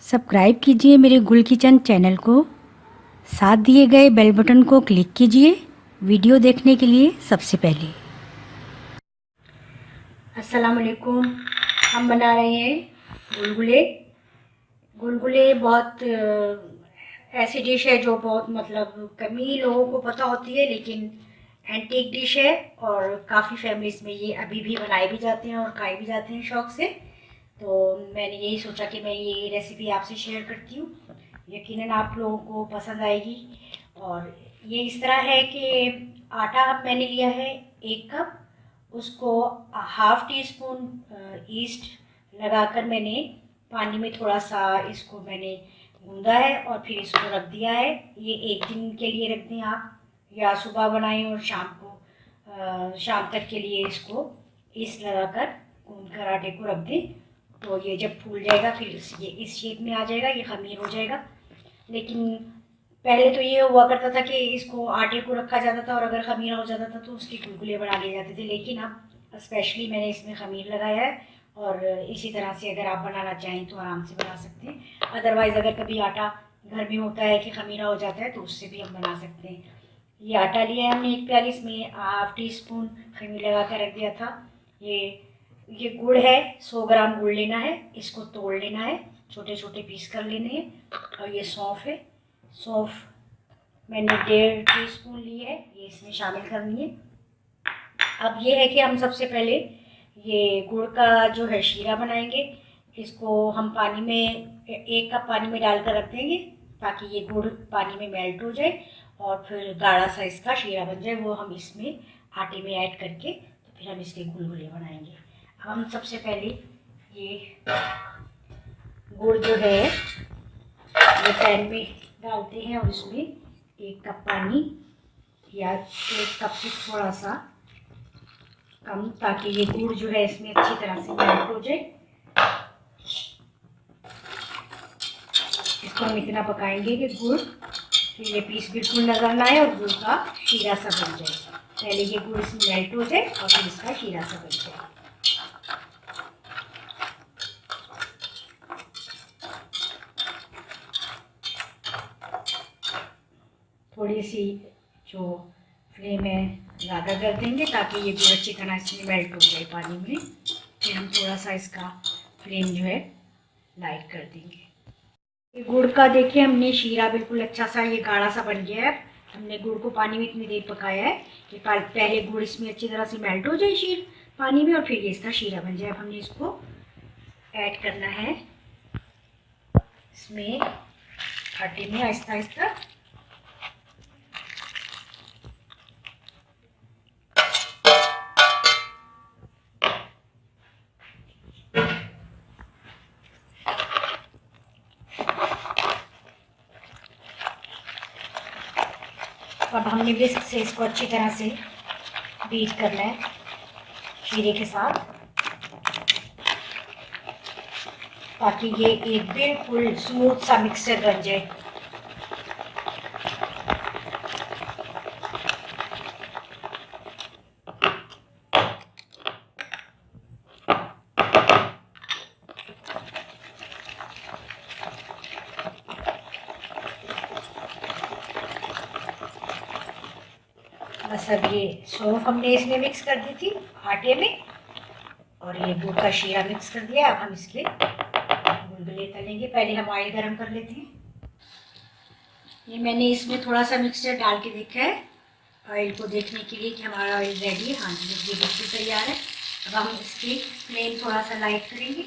Subscribe कीजिए मेरे गुल किचन चैनल को। साथ दिए गए बेल बटन को क्लिक कीजिए वीडियो देखने के लिए सबसे पहले। अस्सलाम वालेकुम। हम बना रहे हैं गुलगुले। गुलगुले बहुत ऐसी डिश है जो बहुत कम ही लोगों को पता होती है, लेकिन एंटीक डिश है और काफ़ी फैमिलीज़ में ये अभी भी बनाए भी जाते हैं और खाए भी जाते हैं शौक़ से। तो मैंने यही सोचा कि मैं ये रेसिपी आपसे शेयर करती हूँ। यकीनन आप लोगों को पसंद आएगी। और ये इस तरह है कि आटा मैंने लिया है 1 कप। उसको हाफ़ टी स्पून ईस्ट लगाकर मैंने पानी में थोड़ा सा इसको मैंने गूंदा है और फिर इसको रख दिया है। ये 1 दिन के लिए रख दें आप, या सुबह बनाएं और शाम तक के लिए इसको ईस्ट लगाकर गूंद कर आटे को रख दें। तो ये जब फूल जाएगा फिर ये इस शेप में आ जाएगा, ये खमीर हो जाएगा। लेकिन पहले तो ये हुआ करता था कि इसको आटे को रखा जाता था और अगर खमीरा हो जाता था तो उसके गुलगुले बना लिए जाते थे, लेकिन अब स्पेशली मैंने इसमें खमीर लगाया है। और इसी तरह से अगर आप बनाना चाहें तो आराम से बना सकते हैं। अदरवाइज़ अगर कभी आटा घर में होता है कि खमीरा हो जाता है तो उससे भी हम बना सकते हैं। ये आटा लिया है हमने 1 प्याली, इसमें हाफ़ टी स्पून खमीर लगा कर रख दिया था। ये गुड़ है, 100 ग्राम गुड़ लेना है, इसको तोड़ लेना है, छोटे छोटे पीस कर लेने हैं। और ये सौंफ है, सौंफ मैंने 1.5 टीस्पून ली है, ये इसमें शामिल करनी है। अब ये है कि हम सबसे पहले ये गुड़ का जो है शीरा बनाएंगे। इसको हम पानी में 1 कप पानी में डालकर रख देंगे ताकि ये गुड़ पानी में मेल्ट हो जाए और फिर गाढ़ा सा इसका शीरा बन जाए। वो हम इसमें आटे में ऐड करके तो फिर हम इसके गुलगुले बनाएंगे। अब हम सबसे पहले ये गुड़ जो है ये पैन में डालते हैं और इसमें 1 कप पानी या 1 कप से थोड़ा सा कम, ताकि ये गुड़ जो है इसमें अच्छी तरह से मेल्ट हो जाए। इसको हम इतना पकाएंगे कि गुड़ फिर ये पीस बिल्कुल नजर ना आए और गुड़ का शीरा सा बन जाए। पहले ये गुड़ इसमें मेल्ट हो जाए और फिर इसका शीरा सा बन जाए। थोड़ी सी जो फ्लेम है ज़्यादा कर देंगे ताकि ये गुड़ अच्छी तरह इसमें मेल्ट हो जाए पानी में। फिर हम थोड़ा सा इसका फ्लेम जो है लाइट कर देंगे। ये गुड़ का देखिए हमने शीरा बिल्कुल अच्छा सा ये गाढ़ा सा बन गया है। हमने गुड़ को पानी में इतनी देर पकाया है कि पहले गुड़ इसमें अच्छी तरह से मेल्ट हो जाए पानी में और फिर ये इसका शीरा बन जाए। अब हमने इसको ऐड करना है इसमें आटे में आहिस्ता आहिस्ता। अब हमने विस्क से इसको अच्छी तरह से बीट करना है शीरे के साथ, ताकि ये एक बिल्कुल स्मूथ सा मिक्सचर बन जाए। बस अब ये सौंफ हमने इसमें मिक्स कर दी थी आटे में और ये गुड़ का शीरा मिक्स कर दिया। अब हम इसके गुलगुले तलेंगे। पहले हम ऑयल गरम कर लेते हैं। ये मैंने इसमें थोड़ा सा मिक्सचर डाल के देखा है ऑयल को देखने के लिए कि हमारा ऑयल रेडी है। हाँ जी, ये बिल्कुल तैयार है। अब हम इसकी फ्लेम थोड़ा सा लाइट करेंगे।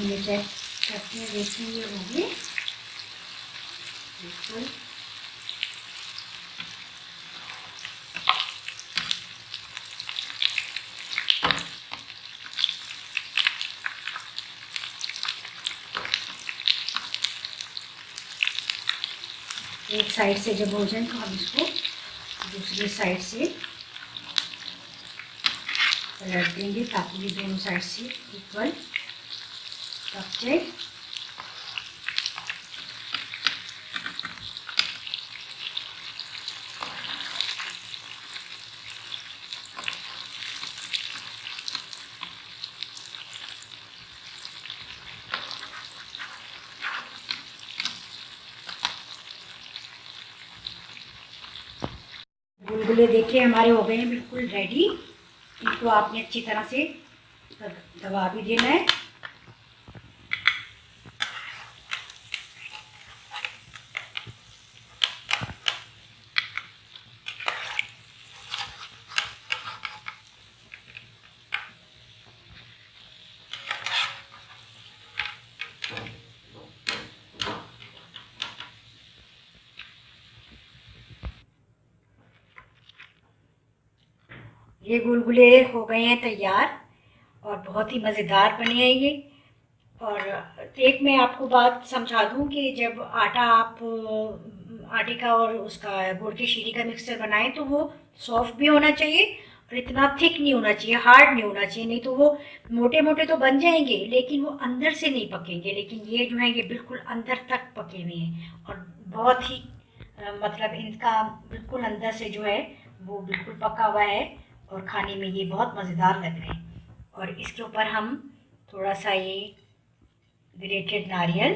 ये चेक करते हैं, देखते हैं ये होगी। बिल्कुल। एक साइड से जब हो जाए तो हम इसको दूसरी साइड से पलट देंगे ताकि ये दोनों साइड से इक्वल पक जाए। गुलगुले देखिए हमारे हो गए हैं बिल्कुल रेडी। इनको आपने अच्छी तरह से दबा भी देना है। ये गुलगुले हो गए हैं तैयार और बहुत ही मज़ेदार बने हैं ये। और एक मैं आपको बात समझा दूं कि जब आटा आप आटे का और उसका गुड़ की शीरी का मिक्सचर बनाएं तो वो सॉफ्ट भी होना चाहिए और इतना थिक नहीं होना चाहिए, हार्ड नहीं होना चाहिए, नहीं तो वो मोटे मोटे तो बन जाएंगे लेकिन वो अंदर से नहीं पकेंगे। लेकिन ये जो है ये बिल्कुल अंदर तक पके हुए हैं और बहुत ही मतलब इनका बिल्कुल अंदर से जो है वो बिल्कुल पका हुआ है और खाने में ये बहुत मज़ेदार लग रहे हैं। और इसके ऊपर हम थोड़ा सा ये ग्रेटेड नारियल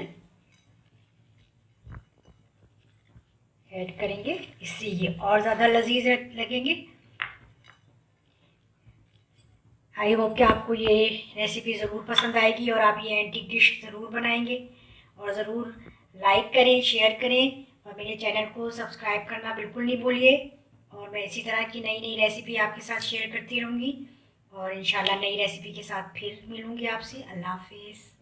ऐड करेंगे, इससे ये और ज़्यादा लजीज लगेंगे। आई होप कि आपको ये रेसिपी ज़रूर पसंद आएगी और आप ये एंटीक डिश ज़रूर बनाएंगे। और ज़रूर लाइक करें, शेयर करें और मेरे चैनल को सब्सक्राइब करना बिल्कुल नहीं भूलिए। और मैं इसी तरह की नई नई रेसिपी आपके साथ शेयर करती रहूँगी और इंशाल्लाह नई रेसिपी के साथ फिर मिलूँगी आपसे। अल्लाह हाफिज़।